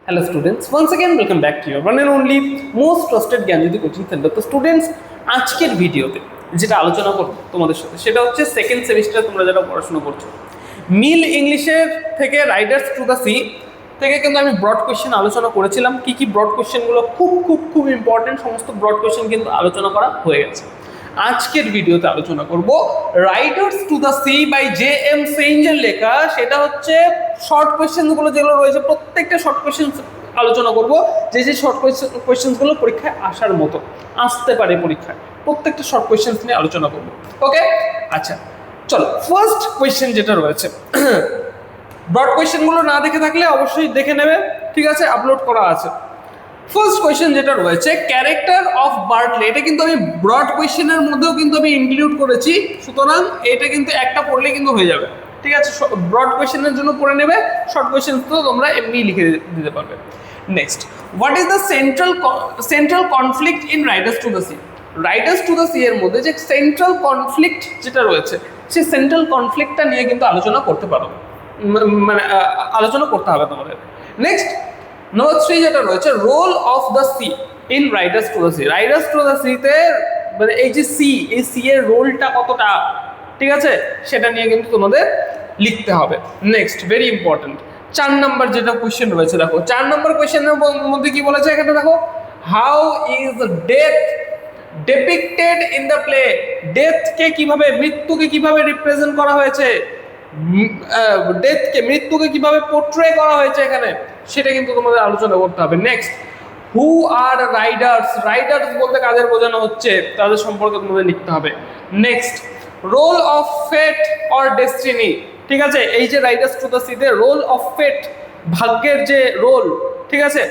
Hello students, once again welcome back to your one and only most trusted Gyanjyoti coaching centre. তো students, আজকের ভিডিওতে যেটা আলোচনা করব তোমাদের সাথে সেটা হচ্ছে সেকেন্ড সেমিস্টারে তোমরা যারা পড়াশোনা করছো মিল ইংলিশের থেকে রাইডার্স টু দ্য সি থেকে কিন্তু আমি ব্রড কোয়েশ্চেন আলোচনা করেছিলাম। কি কি ব্রড কোয়েশ্চেনগুলো খুব ইম্পর্টেন্ট, সমস্ত ব্রড কোয়েশ্চেন কিন্তু আলোচনা করা হয়ে গেছে। আজকের ভিডিওতে আলোচনা করব riders to the sea by J M. সেইঞ্জের লেখা, সেটা হচ্ছে শর্ট কোয়েশ্চেনগুলো যেগুলো রয়েছে প্রত্যেকটা শর্ট কোয়েশ্চেন আলোচনা করব, যে শর্ট কোয়েশ্চেনগুলো পরীক্ষায় আসার মতো আসতে পারে পরীক্ষায়, প্রত্যেকটা শর্ট কোয়েশ্চেন নিয়ে আলোচনা করব। ওকে, আচ্ছা চলো ফার্স্ট কোয়েশ্চেন যেটা রয়েছে, ব্রড কোয়েশ্চেনগুলো না দেখে থাকলে অবশ্যই দেখে নেবে, ঠিক আছে, আপলোড করা আছে। ফার্স্ট কোয়েশ্চেন যেটা রয়েছে ক্যারেক্টার অফ বার্টলে, এটা কিন্তু আমি ব্রড কোয়েশ্চেনের মধ্যেও কিন্তু আমি ইনক্লুড করেছি, সুতরাং এটা কিন্তু একটা পড়লে কিন্তু হয়ে যাবে, ঠিক আছে। ব্রড কোয়েশ্চেনের জন্য পড়ে নেবে, শর্ট কোয়েশ্চেন তো তোমরা এমনি লিখে দিতে পারবে। Next, what is the central conflict in riders to the sea? Riders to the C এর মধ্যে যে সেন্ট্রাল কনফ্লিক্ট যেটা রয়েছে সেই সেন্ট্রাল কনফ্লিক্টটা নিয়ে কিন্তু আলোচনা করতে পারো, মানে আলোচনা করতে হবে তোমাদের। নেক্সট নম্বর 3 যেটা রয়েছে role of the sea in riders to the sea. Riders to the সিতে মানে এই যে সি, এই সি এর রোলটা কতটা, ঠিক আছে, সেটা নিয়ে কিন্তু তোমাদের লিখতে হবে। নেক্সট, ভেরি ইম্পর্টেন্ট 4 নম্বর যেটা কোয়েশ্চেন রয়েছে, দেখো 4 নম্বর কোয়েশ্চেনের মধ্যে কি বলেছে এখানে দেখো, how is death depicted in the play? ডেথকে কিভাবে, মৃত্যুকে কিভাবে রিপ্রেজেন্ট করা হয়েছে, মৃত্যুকে কিভাবে পোর্ট্রে করা হয়েছে এখানে, সেটা কিন্তু তোমাদের আলোচনা করতে হবে। Next, who are riders? Riders বলতে কাদের বোঝানো হচ্ছে, তাদের সম্পর্কে তোমাদের লিখতে হবে। Next, role of fate or destiny, ঠিক আছে, এই যে রাইডার্স টু দ্য সিতে রোল অফ ফেট, ভাগ্যের যে রোল, ঠিক আছে,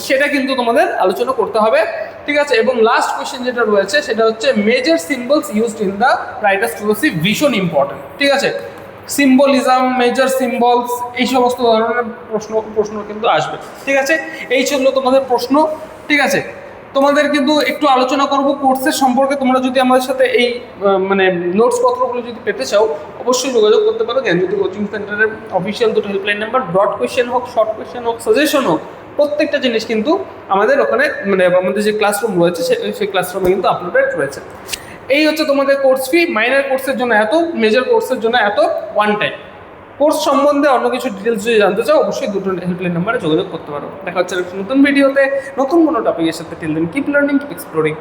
সেটা কিন্তু তোমাদের আলোচনা করতে হবে, ঠিক আছে। এবং লাস্ট কোয়েশ্চেন যেটা রয়েছে সেটা হচ্ছে major symbols used in the Riders to the C, ভীষণ ইম্পর্টেন্ট, ঠিক আছে। সিম্বলিজম, মেজর সিম্বলস, এই সমস্ত ধরনের প্রশ্ন কিন্তু আসবে, ঠিক আছে। এই ছিল তোমাদের প্রশ্ন, ঠিক আছে। তোমাদের কিন্তু একটু আলোচনা করব কোর্সের সম্পর্কে। তোমরা যদি আমাদের সাথে এই মানে নোটস পত্রগুলো যদি পেতে চাও অবশ্যই যোগাযোগ করতে পারো জ্ঞানজ্যোতি কোচিং সেন্টারের অফিসিয়াল দুটো হেল্পলাইন নাম্বার, ব্রড কোয়েশ্চেন হোক, শর্ট কোয়েশ্চেন হোক, সাজেশন হোক, প্রত্যেকটা জিনিস কিন্তু আমাদের ওখানে মানে আমাদের যে ক্লাসরুম রয়েছে সেই ক্লাসরুমে কিন্তু আপলোডেড রয়েছে। এই হচ্ছে তোমাদের কোর্স ফি, মাইনর কোর্সের জন্য এত, মেজর কোর্সের জন্য এত, ওয়ান টাইম। কোর্স সম্বন্ধে অন্য কিছু ডিটেলস যদি জানতে চাও অবশ্যই দুটো হেল্পলাইন নাম্বারে যোগাযোগ করতে পারো। দেখা হচ্ছে নতুন ভিডিওতে নতুন কোনো টপিকের সাথে। Till then keep learning, keep exploring.